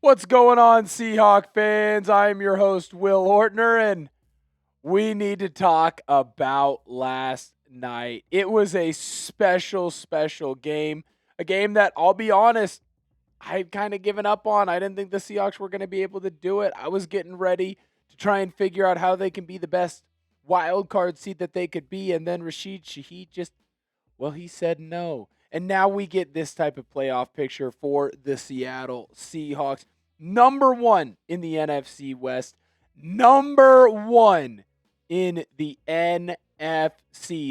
What's going on, Seahawk fans? I am your host, Will Ortner, and we need to talk about last night. It was a special game. A game that, I'll be honest, I'd kind of given up on. I didn't think the Seahawks were going to be able to do it. I was getting ready to try and figure out how they can be the best wild card seed that they could be, and then Shaheed just, well, he said no. And now we get this type of playoff picture for the Seattle Seahawks. Number one in the NFC West. Number one in the NFC.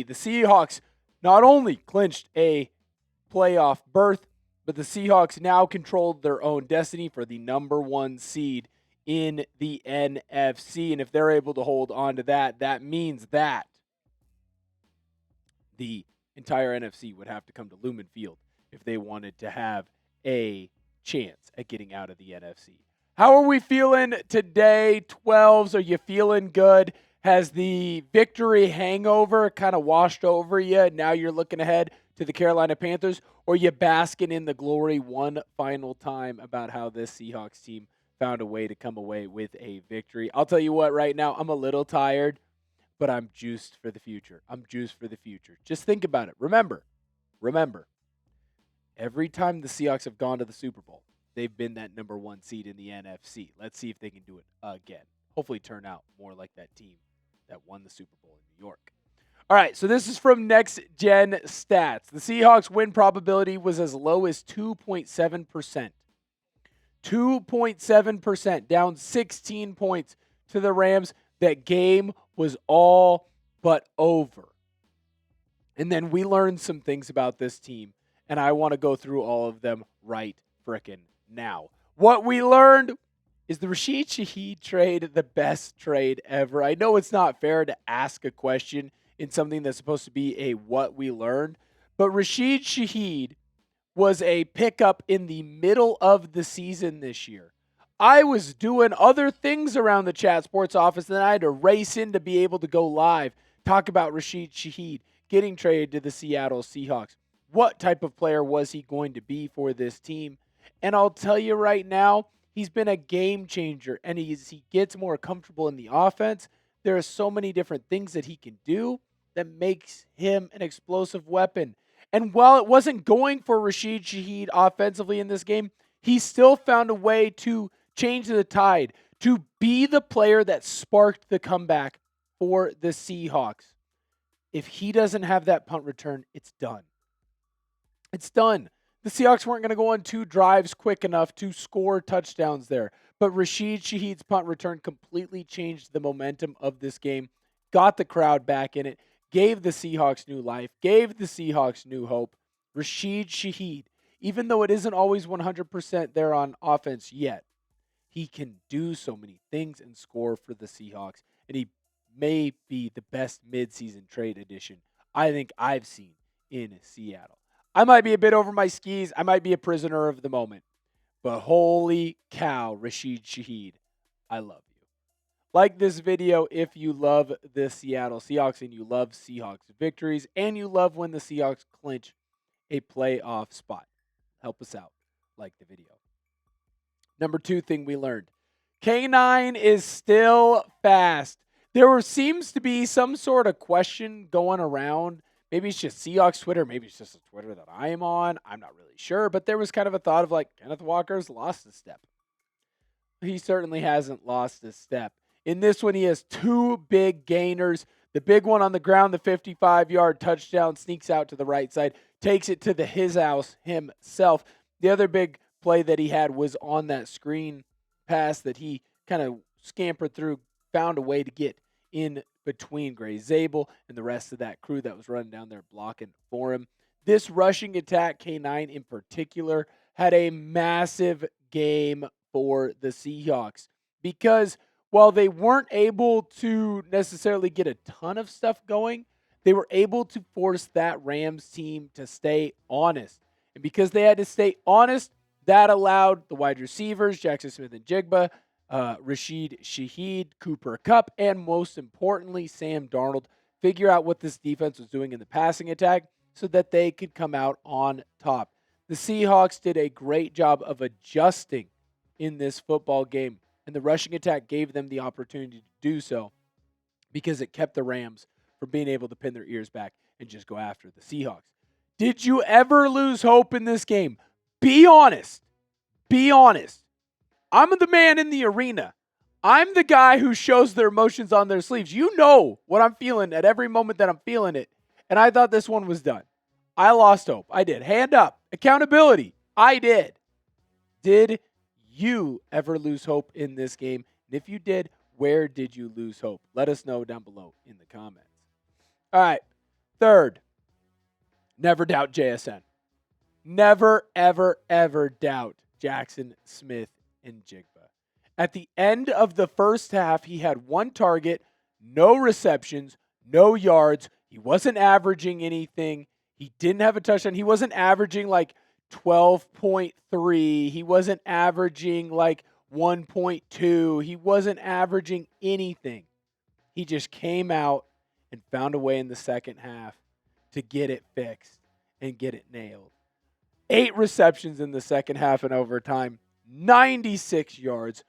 The Seahawks not only clinched a playoff berth, but the Seahawks now controlled their own destiny for the number one seed in the NFC. And if they're able to hold on to that, that means that the entire NFC would have to come to Lumen Field if they wanted to have a chance at getting out of the NFC. How are we feeling today, 12s? Are you feeling good? Has the victory hangover kind of washed over you? Now you're looking ahead to the Carolina Panthers, or you basking in the glory one final time about how this Seahawks team found a way to come away with a victory? I'll tell you what, right now, I'm a little tired, but I'm juiced for the future. Just think about it. Remember, every time the Seahawks have gone to the Super Bowl, they've been that number one seed in the NFC. Let's see if they can do it again. Hopefully turn out more like that team that won the Super Bowl in New York. All right, so this is from Next Gen Stats. The Seahawks win probability was as low as 2.7%. 2.7%, down 16 points to the Rams. That game was all but over. And then we learned some things about this team, and I want to go through all of them right frickin' now. What we learned is the Rashid Shaheed trade the best trade ever. I know it's not fair to ask a question in something that's supposed to be a what we learned, but Rashid Shaheed was a pickup in the middle of the season this year. I was doing other things around the Chat Sports office, and I had to race in to be able to go live, talk about Rashid Shaheed getting traded to the Seattle Seahawks. What type of player was he going to be for this team? And I'll tell you right now, he's been a game changer, and he gets more comfortable in the offense. There are so many different things that he can do that makes him an explosive weapon. And while it wasn't going for Rashid Shaheed offensively in this game, he still found a way to change the tide, to be the player that sparked the comeback for the Seahawks. If he doesn't have that punt return, it's done. It's done. The Seahawks weren't going to go on two drives quick enough to score touchdowns there. But Rashid Shaheed's punt return completely changed the momentum of this game, got the crowd back in it, gave the Seahawks new life, gave the Seahawks new hope. Rashid Shaheed, even though it isn't always 100% there on offense yet, he can do so many things and score for the Seahawks. And he may be the best midseason trade addition I think I've seen in Seattle. I might be a bit over my skis. I might be a prisoner of the moment. But holy cow, Rashid Shaheed, I love you. Like this video if you love the Seattle Seahawks and you love Seahawks victories and you love when the Seahawks clinch a playoff spot. Help us out. Like the video. Number two thing we learned. K9 is still fast. There seems to be some sort of question going around. Maybe it's just Seahawks Twitter. Maybe it's just a Twitter that I am on. I'm not really sure. But there was kind of a thought of like, Kenneth Walker's lost a step. He certainly hasn't lost a step. In this one, he has two big gainers. The big one on the ground, the 55-yard touchdown, sneaks out to the right side, takes it to his house himself. The other big play that he had was on that screen pass that he kind of scampered through, found a way to get in between Gray Zabel and the rest of that crew that was running down there blocking for him. This rushing attack, K9 in particular, had a massive game for the Seahawks because while they weren't able to necessarily get a ton of stuff going, they were able to force that Rams team to stay honest. And because they had to stay honest, that allowed the wide receivers, Jaxon Smith-Njigba, Rashid Shaheed, Cooper Kupp, and most importantly, Sam Darnold, figure out what this defense was doing in the passing attack so that they could come out on top. The Seahawks did a great job of adjusting in this football game. And the rushing attack gave them the opportunity to do so because it kept the Rams from being able to pin their ears back and just go after the Seahawks. Did you ever lose hope in this game? Be honest. Be honest. I'm the man in the arena. I'm the guy who shows their emotions on their sleeves. You know what I'm feeling at every moment that I'm feeling it. And I thought this one was done. I lost hope. I did. Hand up. Accountability. I did. Did you ever lose hope in this game? And if you did, where did you lose hope? Let us know down below in the comments. All right. Third, never doubt JSN. Never, ever, ever doubt Jaxon Smith-Njigba. At the end of the first half, he had 1 target, no receptions, no yards. He wasn't averaging anything. He didn't have a touchdown. He wasn't averaging like 12.3. He wasn't averaging like 1.2. He wasn't averaging anything. He just came out and found a way in the second half to get it fixed and get it nailed. 8 receptions in the second half and overtime, 96 yards,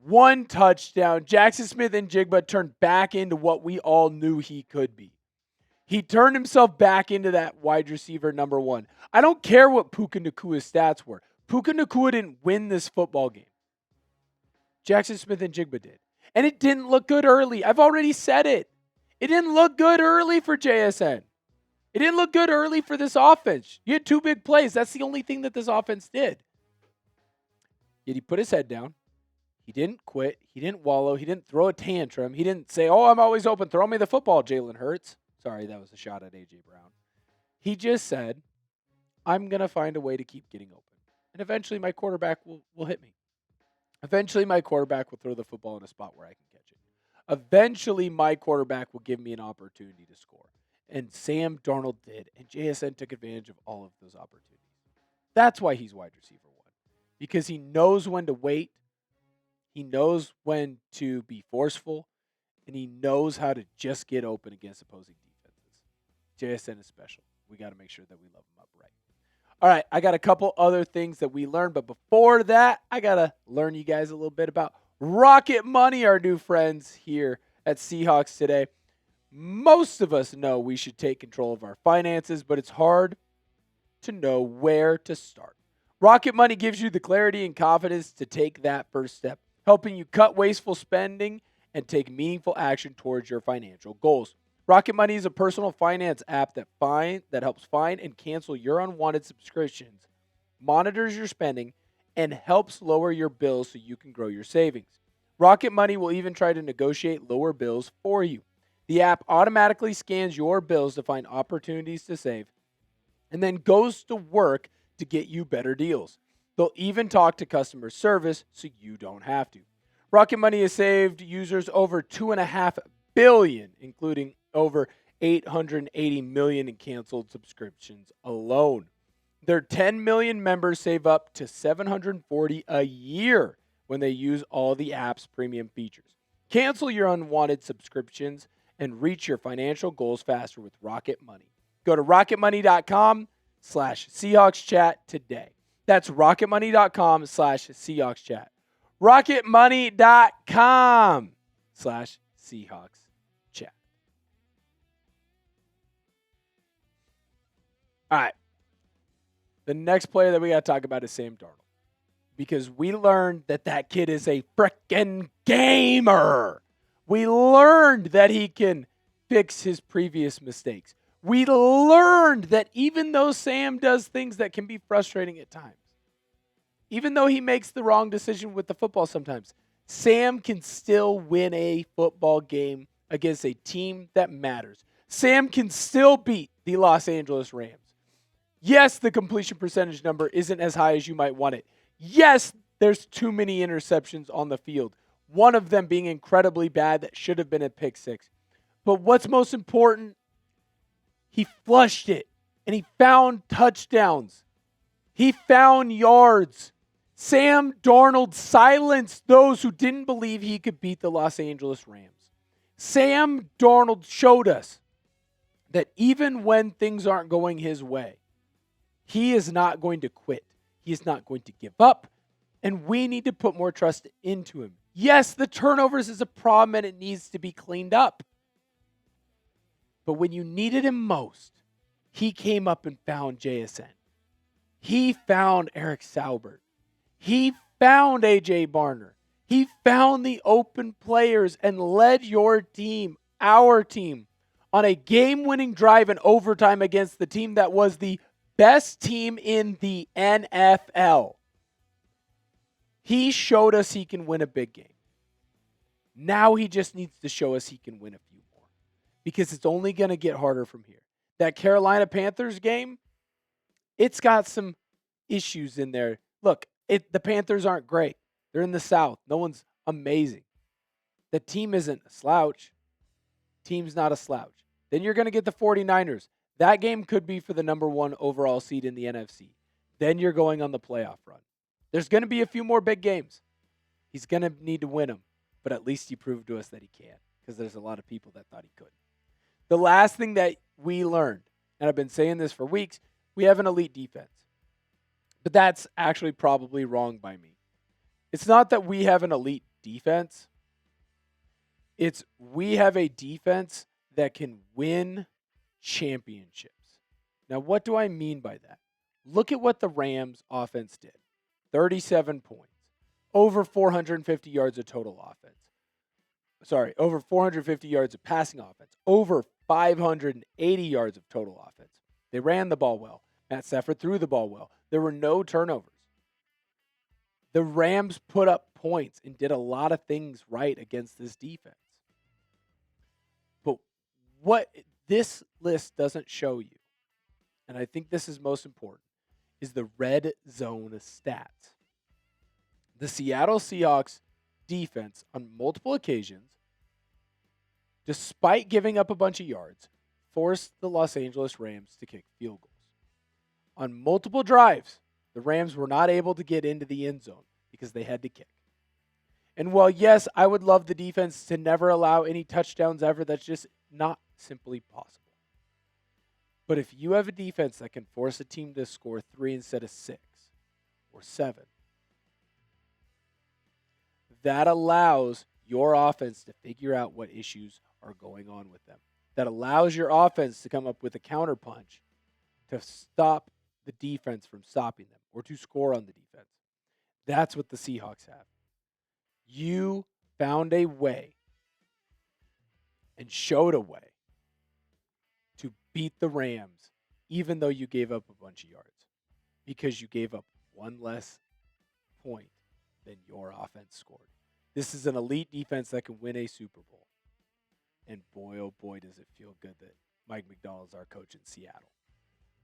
1 touchdown. Jaxon Smith-Njigba turned back into what we all knew he could be. He turned himself back into that wide receiver number 1. I don't care what Puka Nacua's stats were. Puka Nacua didn't win this football game. Jaxon Smith-Njigba did. And it didn't look good early. I've already said it. It didn't look good early for JSN. It didn't look good early for this offense. You had 2 big plays. That's the only thing that this offense did. Yet he put his head down. He didn't quit. He didn't wallow. He didn't throw a tantrum. He didn't say, oh, I'm always open. Throw me the football, Jalen Hurts. Sorry, that was a shot at A.J. Brown. He just said, I'm going to find a way to keep getting open. And eventually my quarterback will hit me. Eventually my quarterback will throw the football in a spot where I can catch it. Eventually my quarterback will give me an opportunity to score. And Sam Darnold did. And JSN took advantage of all of those opportunities. That's why he's wide receiver 1. Because he knows when to wait. He knows when to be forceful. And he knows how to just get open against opposing defenses. JSN is special. We got to make sure that we love him up right. All right, I got a couple other things that we learned. But before that, I got to learn you guys a little bit about Rocket Money, our new friends here at Seahawks Today. Most of us know we should take control of our finances, but it's hard to know where to start. Rocket Money gives you the clarity and confidence to take that first step, helping you cut wasteful spending and take meaningful action towards your financial goals. Rocket Money is a personal finance app that helps find and cancel your unwanted subscriptions, monitors your spending, and helps lower your bills so you can grow your savings. Rocket Money will even try to negotiate lower bills for you. The app automatically scans your bills to find opportunities to save and then goes to work to get you better deals. They'll even talk to customer service so you don't have to. Rocket Money has saved users over $2.5 billion, including over $880 million in canceled subscriptions alone. Their 10 million members save up to $740 a year when they use all the app's premium features. Cancel your unwanted subscriptions and reach your financial goals faster with Rocket Money. Go to rocketmoney.com/SeahawksChat today. That's rocketmoney.com/SeahawksChat. rocketmoney.com/SeahawksChat. All right. The next player that we got to talk about is Sam Darnold. Because we learned that kid is a frickin' gamer. We learned that he can fix his previous mistakes. We learned that even though Sam does things that can be frustrating at times, even though he makes the wrong decision with the football sometimes, Sam can still win a football game against a team that matters. Sam can still beat the Los Angeles Rams. Yes, the completion percentage number isn't as high as you might want it. Yes, there's too many interceptions on the field. One of them being incredibly bad that should have been a pick six. But what's most important, he flushed it and he found touchdowns. He found yards. Sam Darnold silenced those who didn't believe he could beat the Los Angeles Rams. Sam Darnold showed us that even when things aren't going his way, he is not going to quit. He is not going to give up. And we need to put more trust into him. Yes, the turnovers is a problem and it needs to be cleaned up. But when you needed him most, he came up and found JSN. He found Eric Saubert. He found AJ Barner. He found the open players and led your team, our team, on a game-winning drive in overtime against the team that was the best team in the NFL. He showed us he can win a big game. Now he just needs to show us he can win a few more, because it's only going to get harder from here. That Carolina Panthers game, it's got some issues in there. Look, the Panthers aren't great. They're in the South. No one's amazing. The team isn't a slouch. Team's not a slouch. Then you're going to get the 49ers. That game could be for the number 1 overall seed in the NFC. Then you're going on the playoff run. There's going to be a few more big games. He's going to need to win them, but at least he proved to us that he can, because there's a lot of people that thought he couldn't. The last thing that we learned, and I've been saying this for weeks, we have an elite defense. But that's actually probably wrong by me. It's not that we have an elite defense. It's we have a defense that can win championships. Now, what do I mean by that? Look at what the Rams offense did. 37 points. Over 450 yards of total offense. Over 450 yards of passing offense. Over 580 yards of total offense. They ran the ball well. Matt Stafford threw the ball well. There were no turnovers. The Rams put up points and did a lot of things right against this defense. But what this list doesn't show you, and I think this is most important, is the red zone stats. The Seattle Seahawks defense on multiple occasions, despite giving up a bunch of yards, forced the Los Angeles Rams to kick field goals. On multiple drives, the Rams were not able to get into the end zone because they had to kick. And while, yes, I would love the defense to never allow any touchdowns ever, that's just not simply possible. But if you have a defense that can force a team to score 3 instead of 6 or 7, that allows your offense to figure out what issues are going on with them. That allows your offense to come up with a counterpunch to stop the defense from stopping them or to score on the defense. That's what the Seahawks have. You found a way and showed a way to beat the Rams, even though you gave up a bunch of yards, because you gave up one less point than your offense scored. This is an elite defense that can win a Super Bowl. And boy, oh boy, does it feel good that Mike Macdonald's our coach in Seattle.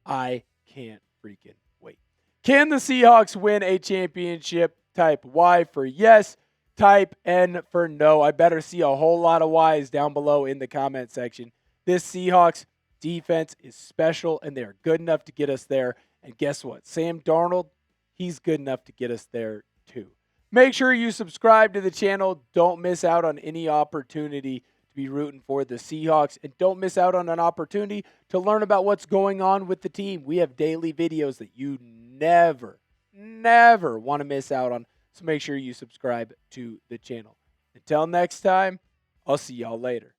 I can't freaking wait. Can the Seahawks win a championship? Type Y for yes. Type N for no. I better see a whole lot of Y's down below in the comment section. This Seahawks defense is special, and they're good enough to get us there. And guess what? Sam Darnold, he's good enough to get us there too. Make sure you subscribe to the channel. Don't miss out on any opportunity to be rooting for the Seahawks, and don't miss out on an opportunity to learn about what's going on with the team. We have daily videos that you never want to miss out on, so make sure you subscribe to the channel. Until next time, I'll see y'all later.